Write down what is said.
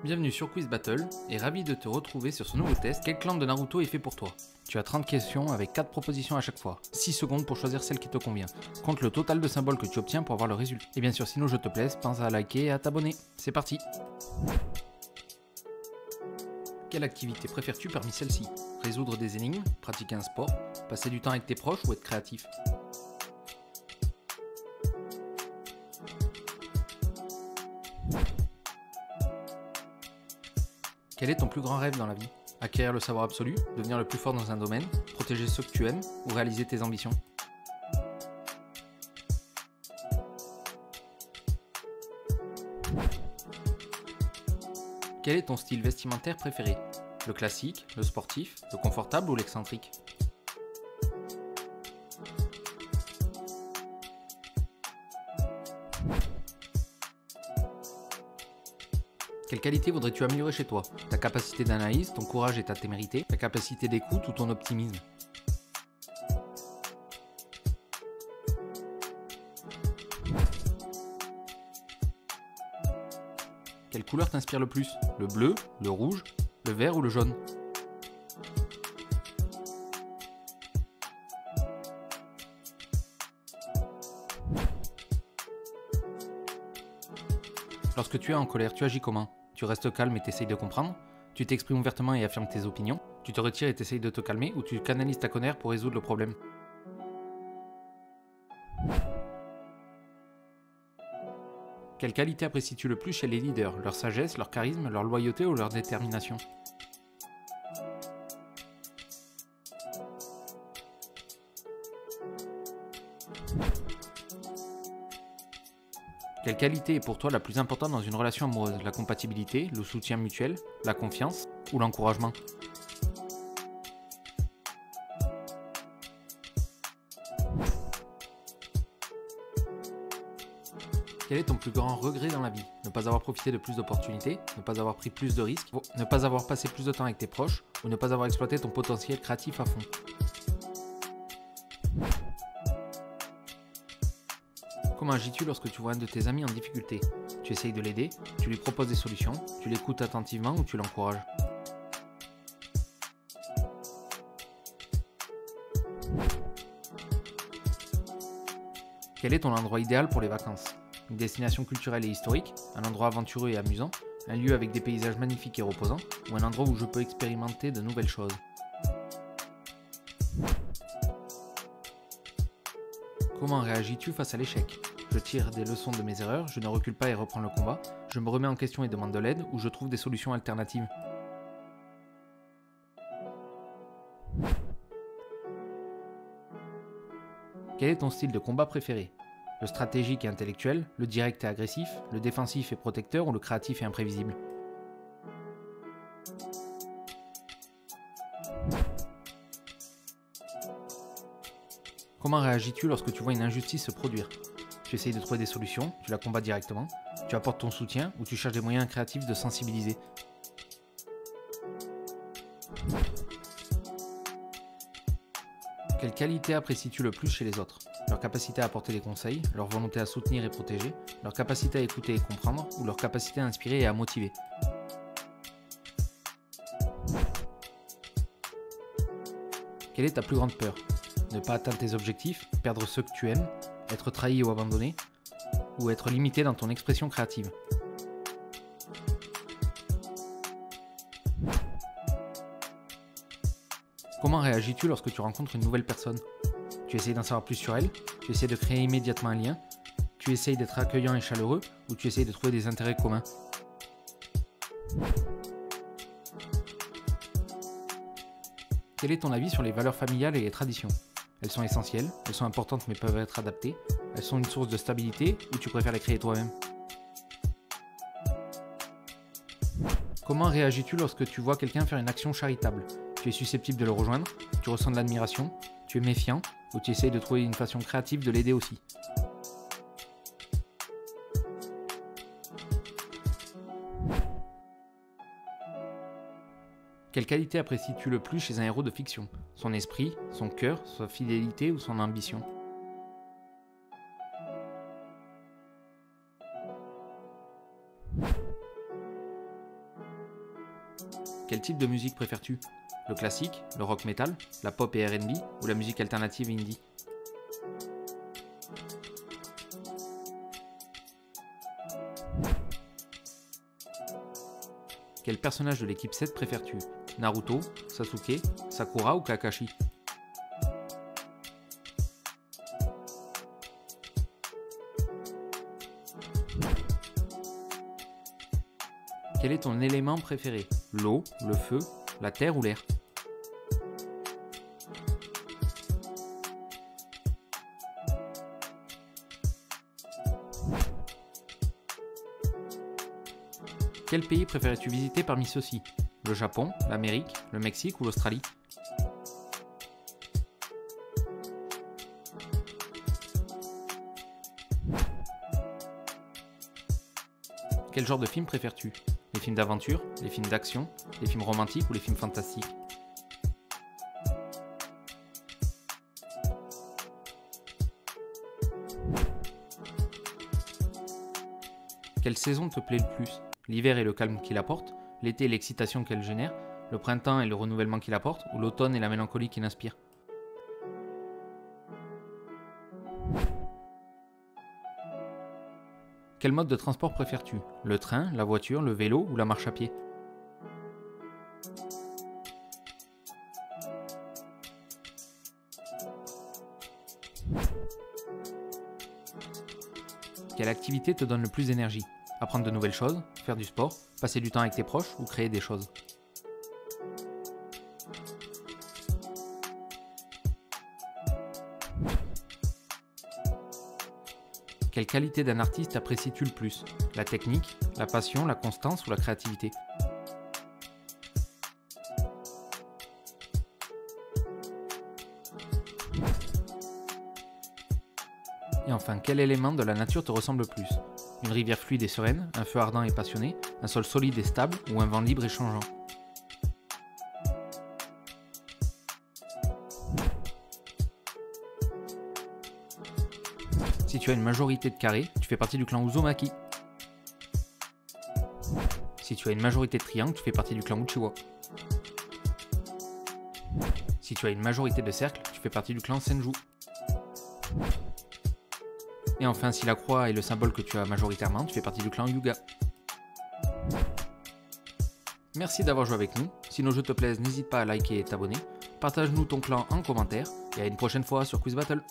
Bienvenue sur Quiz Battle et ravi de te retrouver sur ce nouveau test. Quel clan de Naruto est fait pour toi? Tu as 30 questions avec 4 propositions à chaque fois, 6 secondes pour choisir celle qui te convient. Compte le total de symboles que tu obtiens pour avoir le résultat. Et bien sûr, si nos jeux te plaisent, pense à liker et à t'abonner. C'est parti! Quelle activité préfères-tu parmi celles-ci? Résoudre des énigmes, pratiquer un sport, passer du temps avec tes proches ou être créatif? Quel est ton plus grand rêve dans la vie? Acquérir le savoir absolu, devenir le plus fort dans un domaine, protéger ceux que tu aimes ou réaliser tes ambitions? Quel est ton style vestimentaire préféré? Le classique, le sportif, le confortable ou l'excentrique? Quelle qualité voudrais-tu améliorer chez toi? Ta capacité d'analyse, ton courage et ta témérité, ta capacité d'écoute ou ton optimisme? Quelle couleur t'inspire le plus? Le bleu, le rouge, le vert ou le jaune? Lorsque tu es en colère, tu agis comment? Tu restes calme et t'essayes de comprendre? Tu t'exprimes ouvertement et affirmes tes opinions? Tu te retires et t'essayes de te calmer? Ou tu canalises ta colère pour résoudre le problème? Quelle qualité apprécies-tu le plus chez les leaders? Leur sagesse, leur charisme, leur loyauté ou leur détermination? Quelle qualité est pour toi la plus importante dans une relation amoureuse? La compatibilité, le soutien mutuel, la confiance ou l'encouragement? Quel est ton plus grand regret dans la vie? Ne pas avoir profité de plus d'opportunités, ne pas avoir pris plus de risques, ne pas avoir passé plus de temps avec tes proches ou ne pas avoir exploité ton potentiel créatif à fond? Comment agis-tu lorsque tu vois un de tes amis en difficulté? Tu essayes de l'aider, tu lui proposes des solutions, tu l'écoutes attentivement ou tu l'encourages? Quel est ton endroit idéal pour les vacances? Une destination culturelle et historique, un endroit aventureux et amusant, un lieu avec des paysages magnifiques et reposants, ou un endroit où je peux expérimenter de nouvelles choses? Comment réagis-tu face à l'échec? Je tire des leçons de mes erreurs, je ne recule pas et reprends le combat, je me remets en question et demande de l'aide, ou je trouve des solutions alternatives? Quel est ton style de combat préféré? Le stratégique et intellectuel, le direct et agressif, le défensif et protecteur ou le créatif et imprévisible? Comment réagis-tu lorsque tu vois une injustice se produire? Tu essayes de trouver des solutions, tu la combats directement, tu apportes ton soutien ou tu cherches des moyens créatifs de sensibiliser? Quelle qualité apprécies-tu le plus chez les autres? Leur capacité à apporter des conseils, leur volonté à soutenir et protéger, leur capacité à écouter et comprendre ou leur capacité à inspirer et à motiver? Quelle est ta plus grande peur? Ne pas atteindre tes objectifs, perdre ceux que tu aimes, être trahi ou abandonné, ou être limité dans ton expression créative? Comment réagis-tu lorsque tu rencontres une nouvelle personne? Tu essayes d'en savoir plus sur elle, tu essayes de créer immédiatement un lien, tu essayes d'être accueillant et chaleureux, ou tu essayes de trouver des intérêts communs? Quel est ton avis sur les valeurs familiales et les traditions? Elles sont essentielles, elles sont importantes mais peuvent être adaptées, elles sont une source de stabilité ou tu préfères les créer toi-même? Comment réagis-tu lorsque tu vois quelqu'un faire une action charitable? Tu es susceptible de le rejoindre, tu ressens de l'admiration, tu es méfiant ou tu essayes de trouver une façon créative de l'aider aussi? Quelle qualité apprécies-tu le plus chez un héros de fiction? Son esprit, son cœur, sa fidélité ou son ambition? Quel type de musique préfères-tu? Le classique, le rock metal, la pop et R&B ou la musique alternative indie? Quel personnage de l'équipe 7 préfères-tu? Naruto, Sasuke, Sakura ou Kakashi? Quel est ton élément préféré? L'eau, le feu, la terre ou l'air? Quel pays préférais-tu visiter parmi ceux-ci? Le Japon, l'Amérique, le Mexique ou l'Australie? Quel genre de film préfères-tu? Les films d'aventure, les films d'action, les films romantiques ou les films fantastiques? Quelle saison te plaît le plus? L'hiver et le calme qu'il apporte, l'été et l'excitation qu'elle génère, le printemps et le renouvellement qu'il apporte, ou l'automne et la mélancolie qu'il inspire? Quel mode de transport préfères-tu? Le train, la voiture, le vélo ou la marche à pied? Quelle activité te donne le plus d'énergie? Apprendre de nouvelles choses, faire du sport, passer du temps avec tes proches ou créer des choses? Quelle qualité d'un artiste apprécies-tu le plus? La technique, la passion, la constance ou la créativité? Et enfin, quel élément de la nature te ressemble le plus? Une rivière fluide et sereine, un feu ardent et passionné, un sol solide et stable ou un vent libre et changeant? Si tu as une majorité de carrés, tu fais partie du clan Uzumaki. Si tu as une majorité de triangles, tu fais partie du clan Uchiwa. Si tu as une majorité de cercles, tu fais partie du clan Senju. Et enfin, si la croix est le symbole que tu as majoritairement, tu fais partie du clan Yuga. Merci d'avoir joué avec nous. Si nos jeux te plaisent, n'hésite pas à liker et t'abonner. Partage-nous ton clan en commentaire. Et à une prochaine fois sur Quiz Battle.